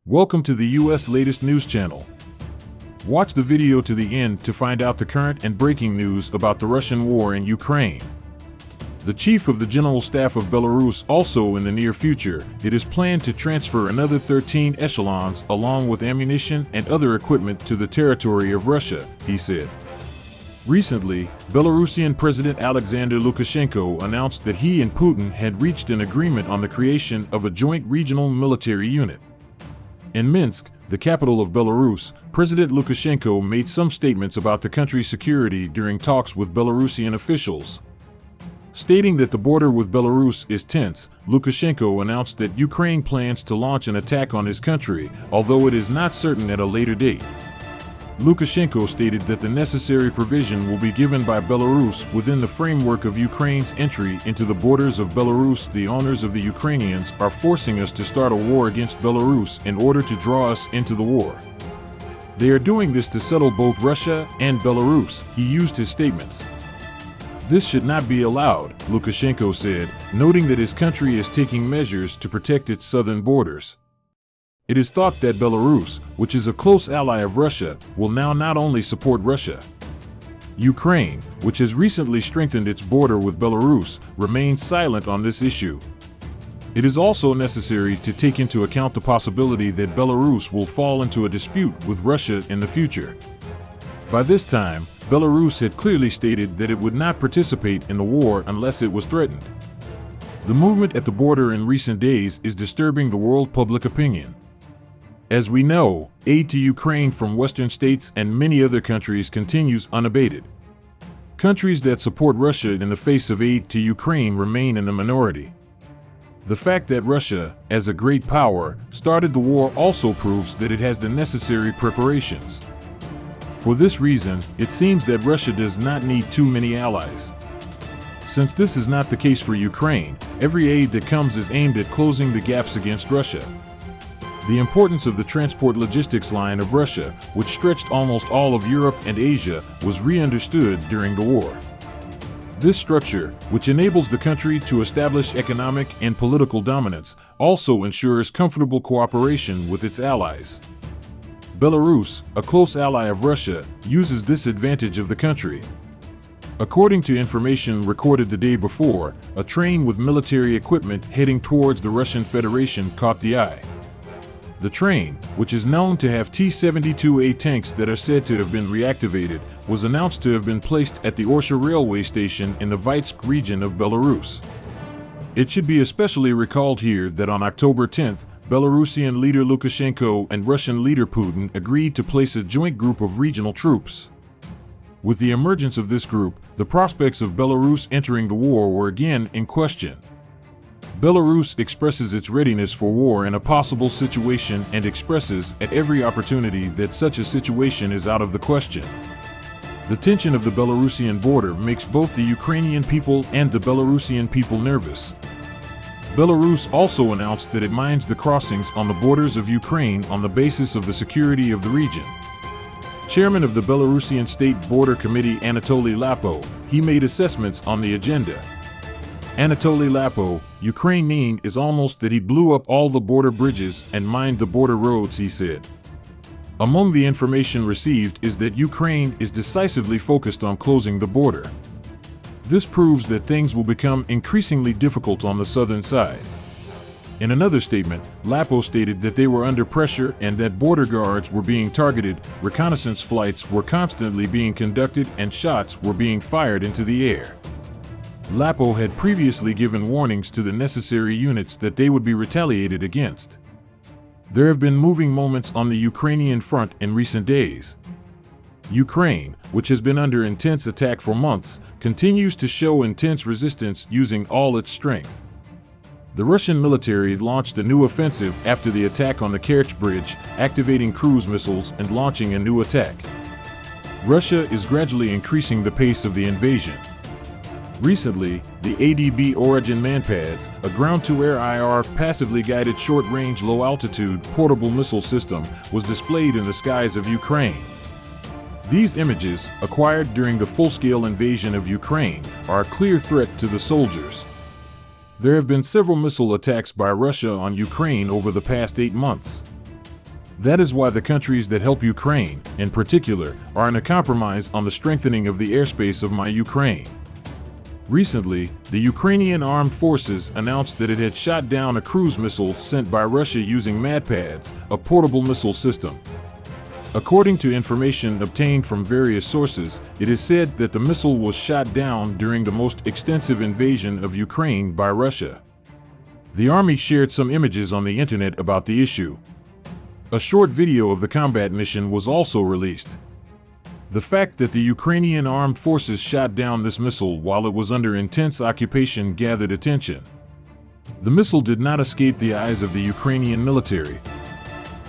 Welcome to the U.S. latest news channel. Watch the video to the end to find out the current and breaking news about the Russian war in Ukraine. The chief of the General Staff of Belarus also in the near future, it is planned to transfer another 13 echelons along with ammunition and other equipment to the territory of Russia, he said. Recently, Belarusian President Alexander Lukashenko announced that he and Putin had reached an agreement on the creation of a joint regional military unit. In Minsk, the capital of Belarus, President Lukashenko made some statements about the country's security during talks with Belarusian officials. Stating that the border with Belarus is tense, Lukashenko announced that Ukraine plans to launch an attack on his country, although it is not certain at a later date. Lukashenko stated that the necessary provision will be given by Belarus within the framework of Ukraine's entry into the borders of Belarus. The owners of the Ukrainians are forcing us to start a war against Belarus in order to draw us into the war. They are doing this to settle both Russia and Belarus, he used his statements. This should not be allowed, Lukashenko said, noting that his country is taking measures to protect its southern borders. It is thought that Belarus, which is a close ally of Russia, will now not only support Russia. Ukraine, which has recently strengthened its border with Belarus, remains silent on this issue. It is also necessary to take into account the possibility that Belarus will fall into a dispute with Russia in the future. By this time, Belarus had clearly stated that it would not participate in the war unless it was threatened. The movement at the border in recent days is disturbing the world public opinion. As we know, aid to Ukraine from Western states and many other countries continues unabated. Countries that support Russia in the face of aid to Ukraine remain in the minority. The fact that Russia, as a great power, started the war also proves that it has the necessary preparations. For this reason, it seems that Russia does not need too many allies. Since this is not the case for Ukraine, every aid that comes is aimed at closing the gaps against Russia. The importance of the transport logistics line of Russia, which stretched almost all of Europe and Asia, was re-understood during the war. This structure, which enables the country to establish economic and political dominance, also ensures comfortable cooperation with its allies. Belarus, a close ally of Russia, uses this advantage of the country. According to information recorded the day before, a train with military equipment heading towards the Russian Federation caught the eye. The train, which is known to have T-72A tanks that are said to have been reactivated, was announced to have been placed at the Orsha railway station in the Vitebsk region of Belarus. It should be especially recalled here that on October 10th, Belarusian leader Lukashenko and Russian leader Putin agreed to place a joint group of regional troops. With the emergence of this group, the prospects of Belarus entering the war were again in question. Belarus expresses its readiness for war in a possible situation and expresses at every opportunity that such a situation is out of the question. The tension of the Belarusian border makes both the Ukrainian people and the Belarusian people nervous. Belarus also announced that it mines the crossings on the borders of Ukraine on the basis of the security of the region. Chairman of the Belarusian State Border Committee Anatoly Lapo, he made assessments on the agenda. Anatoly Lapo, Ukrainian is almost that he blew up all the border bridges and mined the border roads, he said. Among the information received is that Ukraine is decisively focused on closing the border. This proves that things will become increasingly difficult on the southern side. In another statement, Lapo stated that they were under pressure and that border guards were being targeted, reconnaissance flights were constantly being conducted, and shots were being fired into the air. Lapo had previously given warnings to the necessary units that they would be retaliated against. There have been moving moments on the Ukrainian front in recent days. Ukraine, which has been under intense attack for months, continues to show intense resistance using all its strength. The Russian military launched a new offensive after the attack on the Kerch Bridge, activating cruise missiles and launching a new attack. Russia is gradually increasing the pace of the invasion. Recently, the ADB Origin Manpads, a ground-to-air IR passively guided short-range low-altitude portable missile system, was displayed in the skies of Ukraine. These images, acquired during the full-scale invasion of Ukraine, are a clear threat to the soldiers. There have been several missile attacks by Russia on Ukraine over the past 8 months. That is why the countries that help Ukraine, in particular, are in a compromise on the strengthening of the airspace of my Ukraine. Recently, the Ukrainian armed forces announced that it had shot down a cruise missile sent by Russia using MADPADS, a portable missile system. According to information obtained from various sources, it is said that the missile was shot down during the most extensive invasion of Ukraine by Russia. The army shared some images on the internet about the issue. A short video of the combat mission was also released. The fact that the Ukrainian armed forces shot down this missile while it was under intense occupation gathered attention. The missile did not escape the eyes of the Ukrainian military.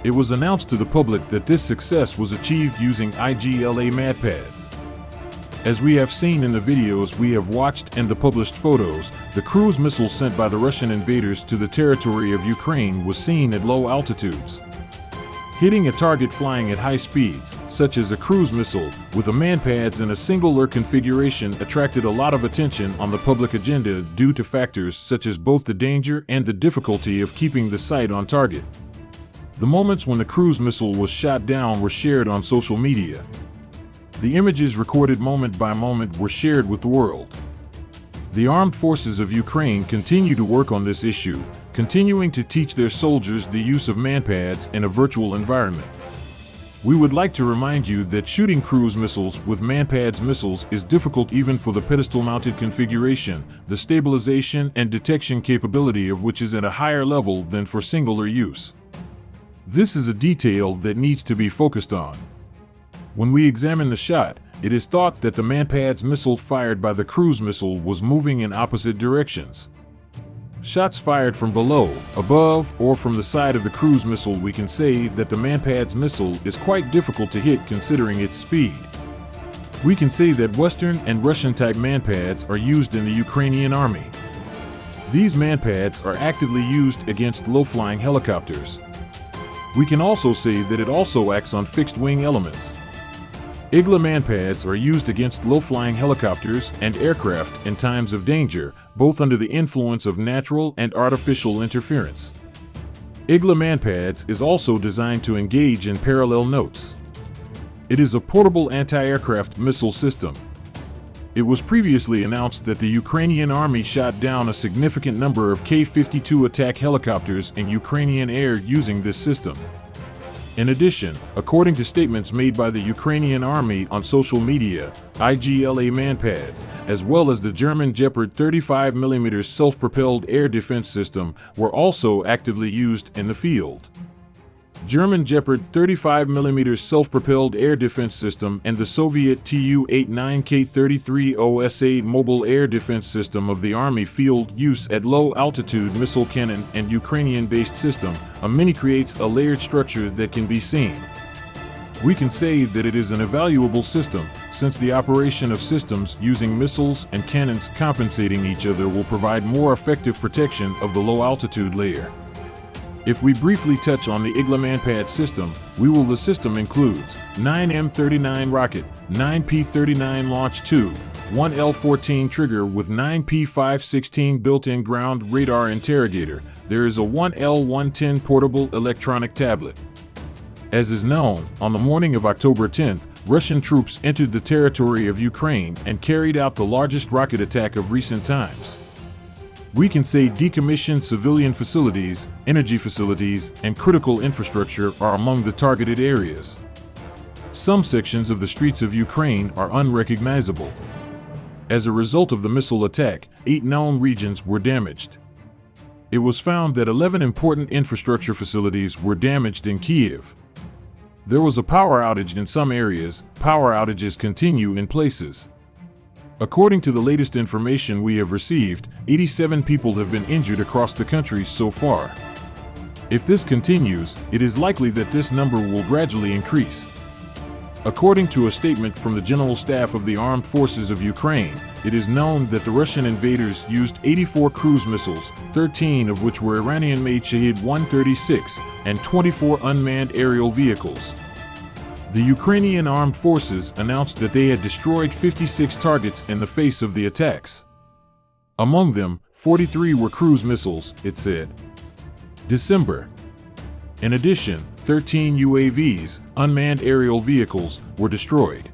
It was announced to the public that this success was achieved using IGLA MADPADS. As we have seen in the videos we have watched and the published photos, the cruise missile sent by the Russian invaders to the territory of Ukraine was seen at low altitudes. Hitting a target flying at high speeds, such as a cruise missile, with a MADPADS in a singular configuration attracted a lot of attention on the public agenda due to factors such as both the danger and the difficulty of keeping the sight on target. The moments when the cruise missile was shot down were shared on social media. The images recorded moment by moment were shared with the world. The armed forces of Ukraine continue to work on this issue, continuing to teach their soldiers the use of MADPADS in a virtual environment. We would like to remind you that shooting cruise missiles with MADPADS missiles is difficult even for the pedestal-mounted configuration, the stabilization and detection capability of which is at a higher level than for singular use. This is a detail that needs to be focused on. When we examine the shot, it is thought that the MADPADS missile fired by the cruise missile was moving in opposite directions. Shots fired from below, above, or from the side of the cruise missile, we can say that the MADPADS missile is quite difficult to hit considering its speed. We can say that Western and Russian-type MADPADS are used in the Ukrainian army. These MADPADS are actively used against low-flying helicopters. We can also say that it also acts on fixed-wing elements. IGLA MADPADS are used against low-flying helicopters and aircraft in times of danger, both under the influence of natural and artificial interference. IGLA MADPADS is also designed to engage in parallel notes. It is a portable anti-aircraft missile system. It was previously announced that the Ukrainian army shot down a significant number of K-52 attack helicopters in Ukrainian air using this system. In addition, according to statements made by the Ukrainian army on social media, IGLA MADPADS, as well as the German Gepard 35mm self-propelled air defense system, were also actively used in the field. German Gepard 35mm self-propelled air defense system and the Soviet Tu-89K33 OS-8 mobile air defense system of the Army field use at low-altitude missile cannon and Ukrainian-based system, a mini creates a layered structure that can be seen. We can say that it is an evaluable system, since the operation of systems using missiles and cannons compensating each other will provide more effective protection of the low-altitude layer. If we briefly touch on the IGLA MADPADS system, the system includes 9 M39 rocket, 9 P39 launch tube, 1 L14 trigger with 9 P516 built-in ground radar interrogator. There is a 1 L110 portable electronic tablet. As is known, on the morning of October 10th, Russian troops entered the territory of Ukraine and carried out the largest rocket attack of recent times. We can say decommissioned civilian facilities, energy facilities, and critical infrastructure are among the targeted areas. Some sections of the streets of Ukraine are unrecognizable. As a result of the missile attack, 8 known regions were damaged. It was found that 11 important infrastructure facilities were damaged in Kyiv. There was a power outage in some areas. Power outages continue in places. According to the latest information we have received, 87 people have been injured across the country so far. If this continues, it is likely that this number will gradually increase. According to a statement from the General Staff of the Armed Forces of Ukraine, it is known that the Russian invaders used 84 cruise missiles, 13 of which were Iranian-made Shahed-136, and 24 unmanned aerial vehicles. The Ukrainian armed forces announced that they had destroyed 56 targets in the face of the attacks. Among them, 43 were cruise missiles, it said. December. In addition, 13 UAVs, unmanned aerial vehicles, were destroyed.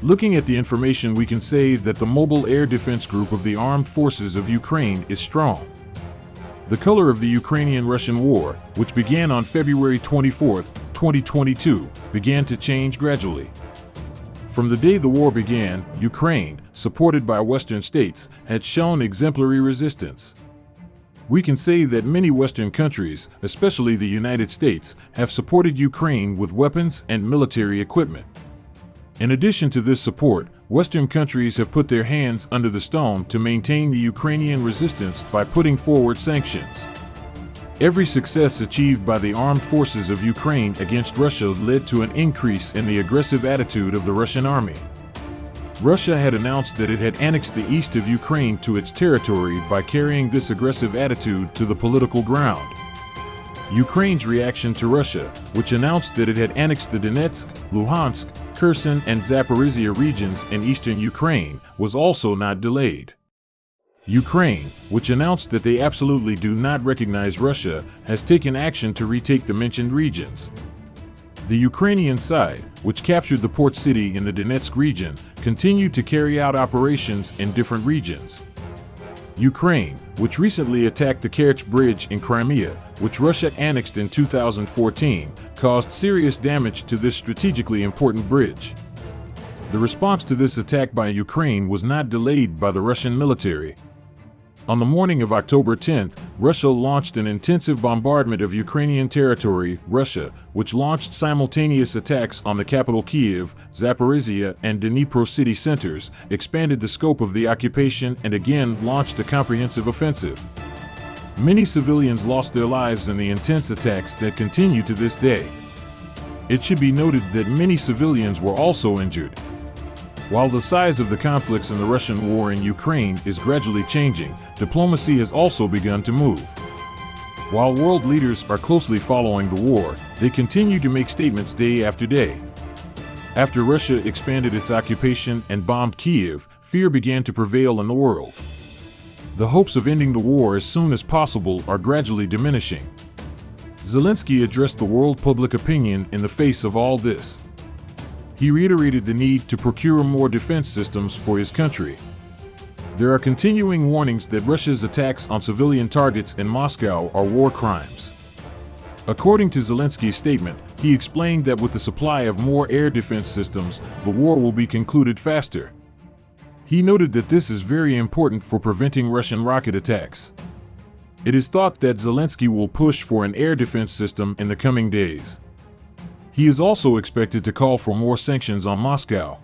Looking at the information, we can say that the Mobile Air Defense Group of the Armed Forces of Ukraine is strong. The color of the Ukrainian-Russian war, which began on February 24, 2022, began to change gradually. From the day the war began, Ukraine, supported by Western states, had shown exemplary resistance. We can say that many Western countries, especially the United States, have supported Ukraine with weapons and military equipment. In addition to this support, Western countries have put their hands under the stone to maintain the Ukrainian resistance by putting forward sanctions. Every success achieved by the armed forces of Ukraine against Russia led to an increase in the aggressive attitude of the Russian army. Russia had announced that it had annexed the east of Ukraine to its territory by carrying this aggressive attitude to the political ground. Ukraine's reaction to Russia, which announced that it had annexed the Donetsk, Luhansk, Kherson, and Zaporizhia regions in eastern Ukraine, was also not delayed. Ukraine, which announced that they absolutely do not recognize Russia, has taken action to retake the mentioned regions. The Ukrainian side, which captured the port city in the Donetsk region, continued to carry out operations in different regions. Ukraine, which recently attacked the Kerch Bridge in Crimea, which Russia annexed in 2014, caused serious damage to this strategically important bridge. The response to this attack by Ukraine was not delayed by the Russian military. On the morning of October 10th, Russia launched an intensive bombardment of Ukrainian territory. Russia, which launched simultaneous attacks on the capital Kyiv, Zaporizhia, and Dnipro city centers, expanded the scope of the occupation and again launched a comprehensive offensive. Many civilians lost their lives in the intense attacks that continue to this day. It should be noted that many civilians were also injured. While the size of the conflicts in the Russian war in Ukraine is gradually changing, diplomacy has also begun to move. While world leaders are closely following the war, they continue to make statements day after day. After Russia expanded its occupation and bombed Kyiv, fear began to prevail in the world. The hopes of ending the war as soon as possible are gradually diminishing. Zelensky addressed the world public opinion in the face of all this. He reiterated the need to procure more defense systems for his country. There are continuing warnings that Russia's attacks on civilian targets in Moscow are war crimes. According to Zelensky's statement, he explained that with the supply of more air defense systems, the war will be concluded faster. He noted that this is very important for preventing Russian rocket attacks. It is thought that Zelensky will push for an air defense system in the coming days. He is also expected to call for more sanctions on Moscow.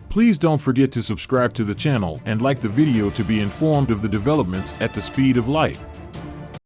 Please don't forget to subscribe to the channel and like the video to be informed of the developments at the speed of light.